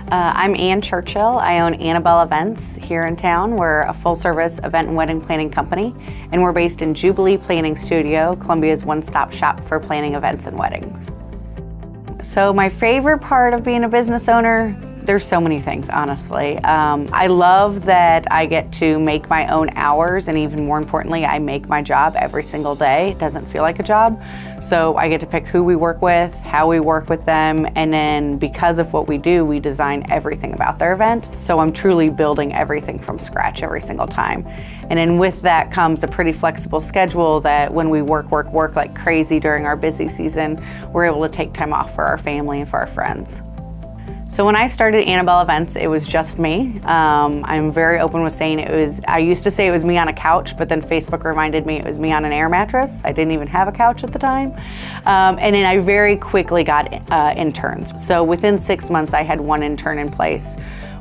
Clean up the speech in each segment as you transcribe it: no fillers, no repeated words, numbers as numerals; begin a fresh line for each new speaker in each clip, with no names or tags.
I'm Ann Churchill. I own AnnaBelle Events here in town. We're a full-service event and wedding planning company, and we're based in Jubilee Planning Studio, Columbia's one-stop shop for planning events and weddings. So my favorite part of being a business owner, there's so many things, honestly. I love that I get to make my own hours, and even more importantly, I make my job every single day. It doesn't feel like a job. So I get to pick who we work with, how we work with them, and then because of what we do, we design everything about their event. So I'm truly building everything from scratch every single time. And then with that comes a pretty flexible schedule that when we work like crazy during our busy season, we're able to take time off for our family and for our friends. So when I started AnnaBelle Events, it was just me. I'm very open with saying I used to say it was me on a couch, but then Facebook reminded me it was me on an air mattress. I didn't even have a couch at the time. And then I very quickly got interns. So within 6 months, I had one intern in place.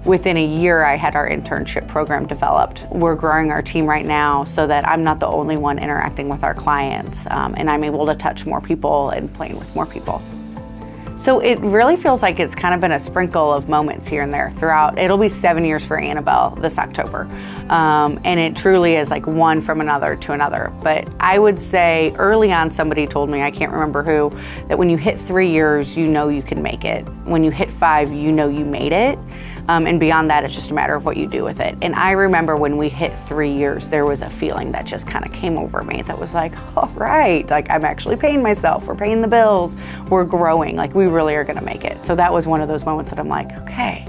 Within a year, I had our internship program developed. We're growing our team right now so that I'm not the only one interacting with our clients, and I'm able to touch more people and plan with more people. So it really feels like it's kind of been a sprinkle of moments here and there throughout. It'll be 7 years for AnnaBelle this October. And it truly is like one from another to another. But I would say early on somebody told me, I can't remember who, that when you hit 3 years, you know you can make it. When you hit 5, you know you made it. And beyond that, it's just a matter of what you do with it. And I remember when we hit 3 years, there was a feeling that just kind of came over me that was like, all right, like I'm actually paying myself, we're paying the bills, we're growing, like we really are gonna make it. So that was one of those moments that I'm like, okay,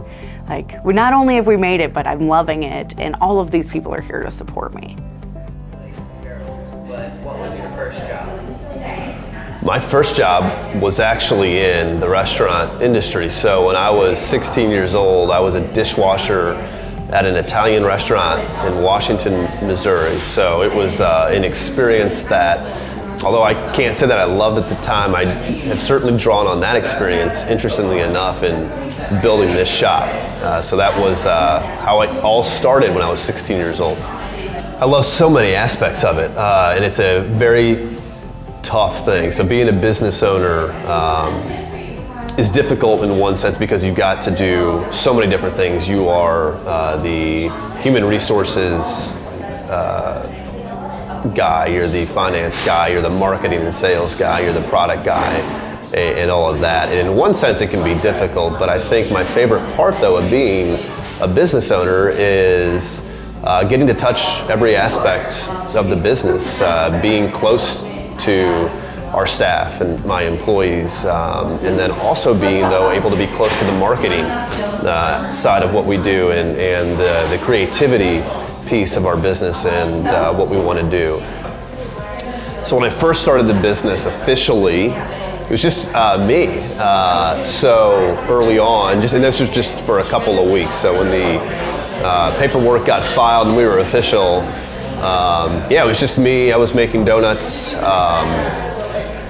like we not only have we made it, but I'm loving it, and all of these people are here to support me.
What was your first job?
My first job was actually in the restaurant industry. So when I was 16 years old, I was a dishwasher at an Italian restaurant in Washington, Missouri. So it was an experience that, although I can't say that I loved at the time, I have certainly drawn on that experience, interestingly enough, in building this shop. So that was how it all started when I was 16 years old. I love so many aspects of it, and it's a very tough thing. So being a business owner is difficult in one sense because you've got to do so many different things. You are the human resources guy, you're the finance guy, you're the marketing and sales guy, you're the product guy, and all of that. And in one sense it can be difficult, but I think my favorite part though of being a business owner is getting to touch every aspect of the business, being close to our staff and my employees, and then also being though able to be close to the marketing side of what we do and the creativity piece of our business and what we want to do. So when I first started the business officially, it was just me. So early on, and this was just for a couple of weeks. So when the paperwork got filed and we were official, yeah, it was just me. I was making donuts,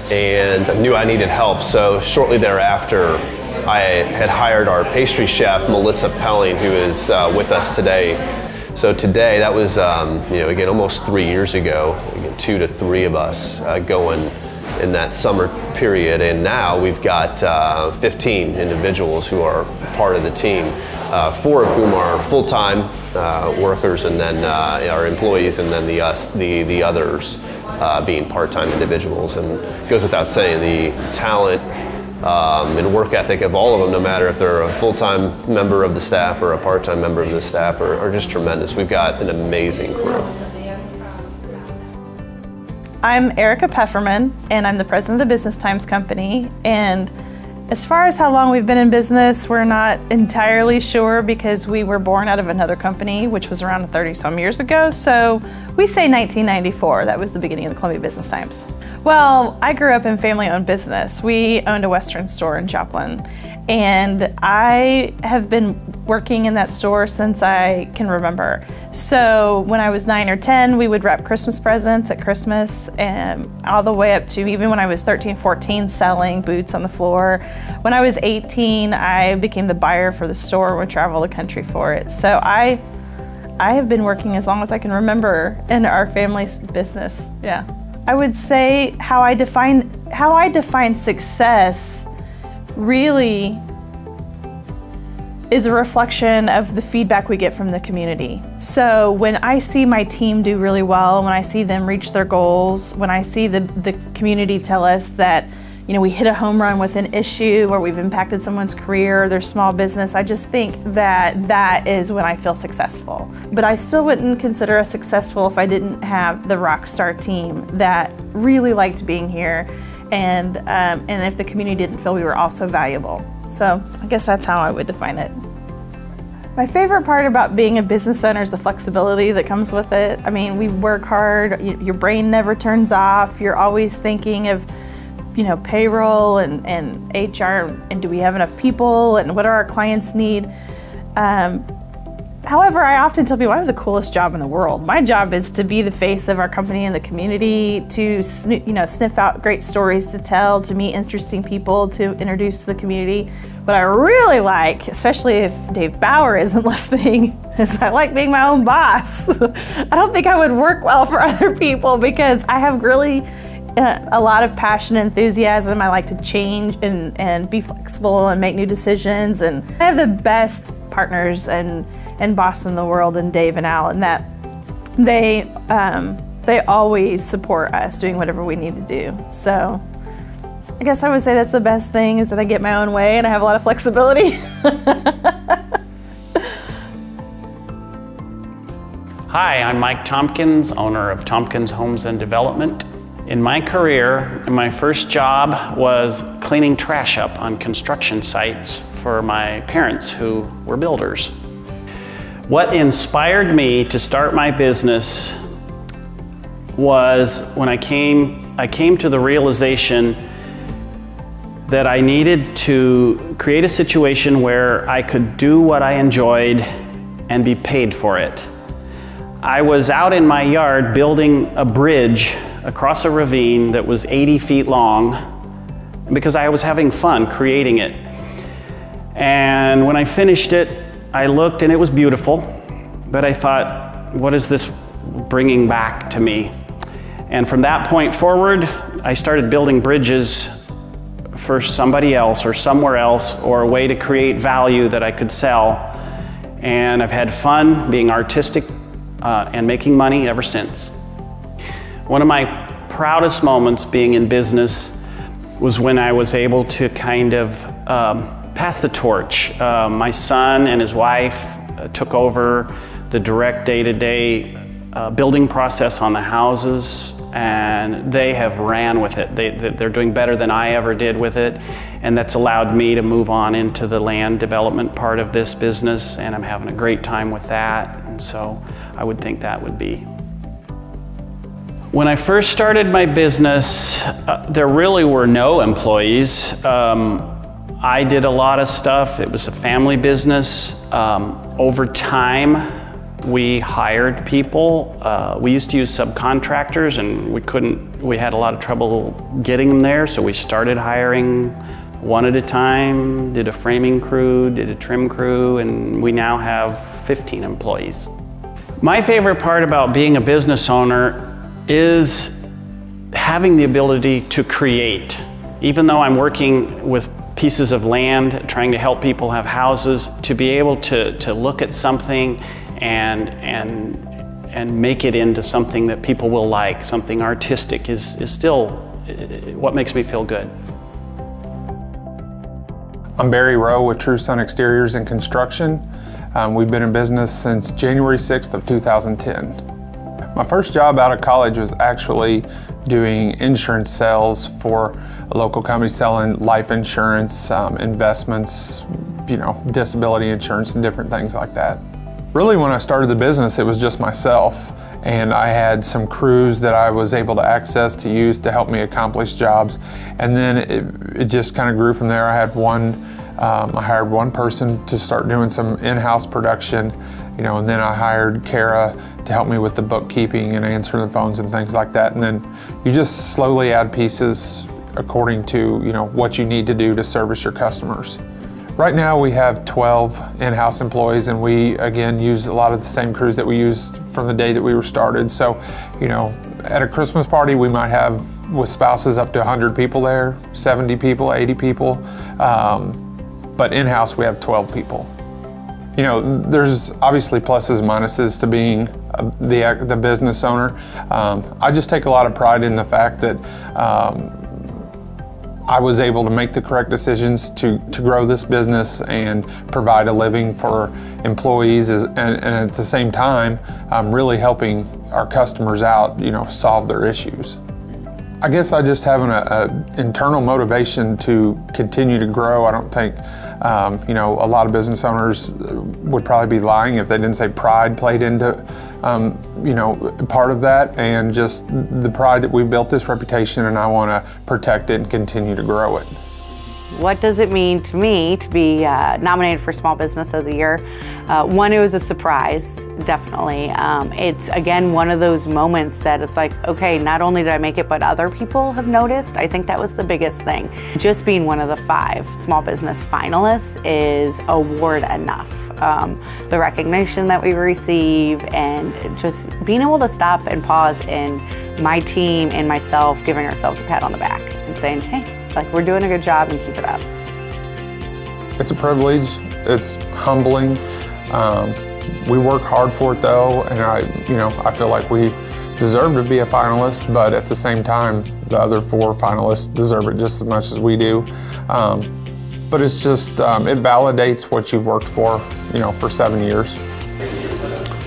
and I knew I needed help. So shortly thereafter, I had hired our pastry chef, Melissa Pelling, who is with us today. So today, that was, again, almost 3 years ago, again, 2 to 3 of us going in that summer period. And now we've got 15 individuals who are part of the team, 4 of whom are full-time workers, and then our employees, and then the others being part-time individuals. And it goes without saying, the talent and work ethic of all of them, no matter if they're a full-time member of the staff or a part-time member of the staff, are just tremendous. We've got an amazing crew.
I'm Erica Pefferman, and I'm the president of the Business Times Company. And as far as how long we've been in business, we're not entirely sure because we were born out of another company, which was around 30-some years ago. So we say 1994, that was the beginning of the Columbia Business Times. Well, I grew up in family-owned business. We owned a Western store in Joplin, and I have been working in that store since I can remember. So when I was 9 or 10, we would wrap Christmas presents at Christmas, and all the way up to even when I was 13, 14, selling boots on the floor. When I was 18, I became the buyer for the store and would travel the country for it. So I have been working as long as I can remember in our family's business, yeah. I would say how I define success really is a reflection of the feedback we get from the community. So when I see my team do really well, when I see them reach their goals, when I see the community tell us that, you know, we hit a home run with an issue or we've impacted someone's career or their small business, I just think that that is when I feel successful. But I still wouldn't consider us successful if I didn't have the rock star team that really liked being here, and if the community didn't feel we were also valuable. So I guess that's how I would define it. My favorite part about being a business owner is the flexibility that comes with it. I mean, we work hard, your brain never turns off, you're always thinking of, you know, payroll and HR, and do we have enough people, and what do our clients need? However, I often tell people I have the coolest job in the world. My job is to be the face of our company in the community, to sniff out great stories to tell, to meet interesting people, to introduce to the community. What I really like, especially if Dave Bauer isn't listening, is I like being my own boss. I don't think I would work well for other people because I have really a lot of passion and enthusiasm. I like to change and be flexible and make new decisions. And I have the best partners and boss in the world in Dave and Al, and that they always support us doing whatever we need to do. So I guess I would say that's the best thing, is that I get my own way and I have a lot of flexibility.
Hi, I'm Mike Tompkins, owner of Tompkins Homes and Development. In my career, my first job was cleaning trash up on construction sites for my parents who were builders. What inspired me to start my business was when I came to the realization that I needed to create a situation where I could do what I enjoyed and be paid for it. I was out in my yard building a bridge across a ravine that was 80 feet long because I was having fun creating it. And when I finished it, I looked and it was beautiful, but I thought, what is this bringing back to me? And from that point forward, I started building bridges for somebody else or somewhere else, or a way to create value that I could sell. And I've had fun being artistic and making money ever since. One of my proudest moments being in business was when I was able to kind of pass the torch. My son and his wife took over the direct day-to-day building process on the houses, and they have ran with it. They're doing better than I ever did with it, and that's allowed me to move on into the land development part of this business, and I'm having a great time with that, and so I would think that would be. When I first started my business, there really were no employees. I did a lot of stuff. It was a family business. Over time, we hired people. We used to use subcontractors, and we had a lot of trouble getting them there, so we started hiring one at a time, did a framing crew, did a trim crew, and we now have 15 employees. My favorite part about being a business owner is having the ability to create. Even though I'm working with pieces of land, trying to help people have houses, to be able to look at something and make it into something that people will like, something artistic, is still what makes me feel good.
I'm Barry Rowe with TrueSon Exteriors and Construction. We've been in business since January 6th of 2010. My first job out of college was actually doing insurance sales for a local company selling life insurance, investments, disability insurance and different things like that. Really, when I started the business, it was just myself, and I had some crews that I was able to access to use to help me accomplish jobs, and then it just kind of grew from there. I hired one person to start doing some in-house production, and then I hired Kara to help me with the bookkeeping and answering the phones and things like that. And then you just slowly add pieces according to what you need to do to service your customers. Right now we have 12 in-house employees, and we again use a lot of the same crews that we used from the day that we were started. So, at a Christmas party we might have, with spouses, up to 100 people there, 70 people, 80 people. But in-house we have 12 people. You know, there's obviously pluses and minuses to being the business owner. I just take a lot of pride in the fact that I was able to make the correct decisions to grow this business and provide a living for employees, and at the same time, really helping our customers out, you know, solve their issues. I guess I just have an internal motivation to continue to grow. I don't think, you know, a lot of business owners would probably be lying if they didn't say pride played into, you know, part of that, and just the pride that we've built this reputation, and I want to protect it and continue to grow it.
What does it mean to me to be nominated for Small Business of the Year? One, it was a surprise, definitely. It's, again, one of those moments that it's like, okay, not only did I make it, but other people have noticed. I think that was the biggest thing. Just being one of the 5 small business finalists is award enough. The recognition that we receive, and just being able to stop and pause, and my team and myself giving ourselves a pat on the back and saying, hey, like, we're doing a good job, and keep it up.
It's a privilege. It's humbling. We work hard for it, though, and I feel like we deserve to be a finalist. But at the same time, the other 4 finalists deserve it just as much as we do. But it's just it validates what you've worked for, you know, for 7 years.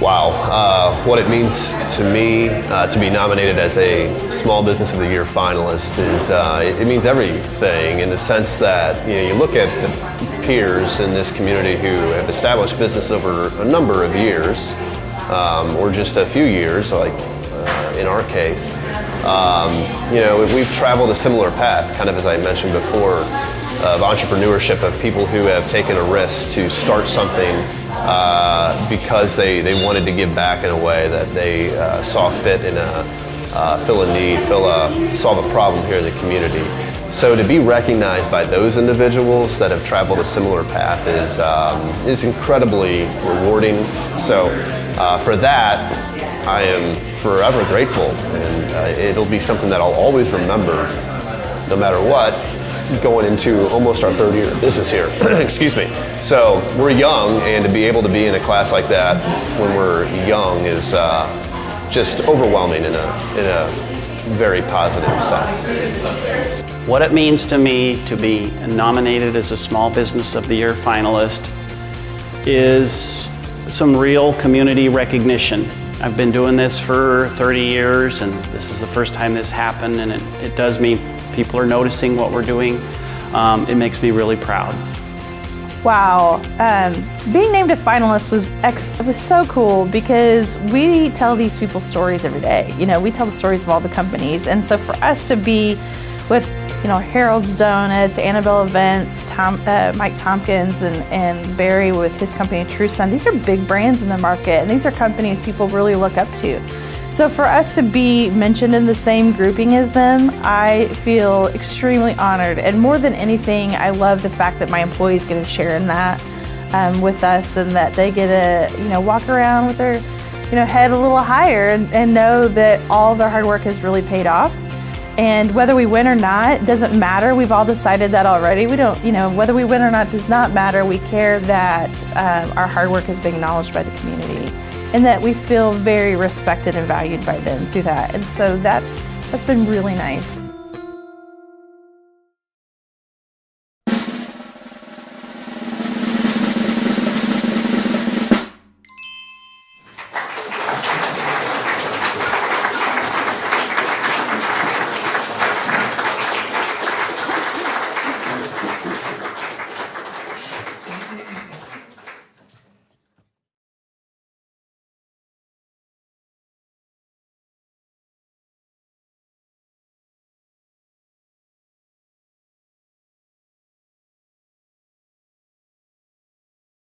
Wow, what it means to me to be nominated as a Small Business of the Year finalist is it means everything, in the sense that, you know, you look at the peers in this community who have established business over a number of years, or just a few years, like in our case. You know, we've traveled a similar path, kind of as I mentioned before, of entrepreneurship, of people who have taken a risk to start something because they wanted to give back in a way that they saw fit in fill a need, solve a problem here in the community. So to be recognized by those individuals that have traveled a similar path is incredibly rewarding. So for that, I am forever grateful, and it'll be something that I'll always remember, no matter what, going into almost our 3rd year of business here. Excuse me. So we're young, and to be able to be in a class like that when we're young is just overwhelming in a very positive sense.
What it means to me to be nominated as a Small Business of the Year finalist is some real community recognition. I've been doing this for 30 years, and this is the first time this happened, and it does mean people are noticing what we're doing. It makes me really proud.
Wow, being named a finalist was so cool, because we tell these people's stories every day. You know, we tell the stories of all the companies, and so for us to be with, you know, Harold's Doughnuts, AnnaBelle Events, Mike Tompkins, and Barry with his company TrueSon, these are big brands in the market, and these are companies people really look up to. So for us to be mentioned in the same grouping as them, I feel extremely honored. And more than anything, I love the fact that my employees get to share in that with us, and that they get to, you know, walk around with their, you know, head a little higher, and know that all their hard work has really paid off. And whether we win or not, doesn't matter. We've all decided that already. We don't, you know, whether we win or not does not matter. We care that our hard work is being acknowledged by the community, and that we feel very respected and valued by them through that. And so that's been really nice.